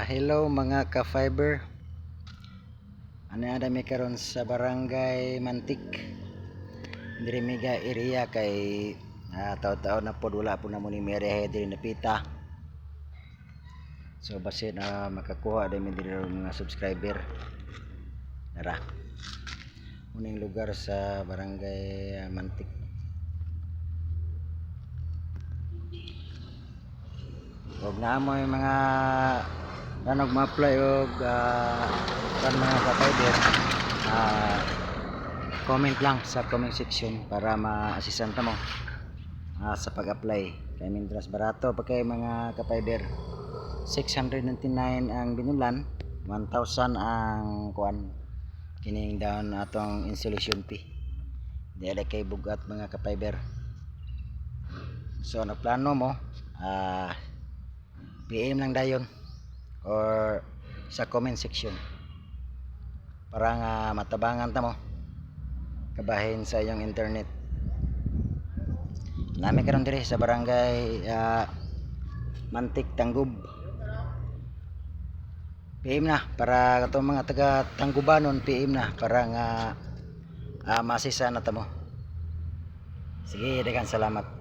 Hello mga ka-fiber. Ano dami karon sa barangay Mantik. Diri miga area kay taw-taw na pod wala po na mo ni mere diri napita. So basin makakuha dami diri mga subscriber. Tara. Uning lugar sa barangay Mantik. Og naamoy mga tanog ma-apply og kan mga ka-fiber, comment lang sa comment section para ma-assistan mo sa pag-apply. Kaya mintras barato pa kay mga ka-fiber, 699 ang binulan, 1,000 ang kuan kining down atong installation fee. Dili kay bugat mga ka-fiber. So nagplano mo PM lang dayon or sa comment section para nga matabangan ta mo kabahin sa iyong internet. Nami karon diri sa barangay Mantik, Tanggob. PM na para katong mga taga Tanggubanon, PM na para nga masisa na ta mo. Sige, daghang salamat.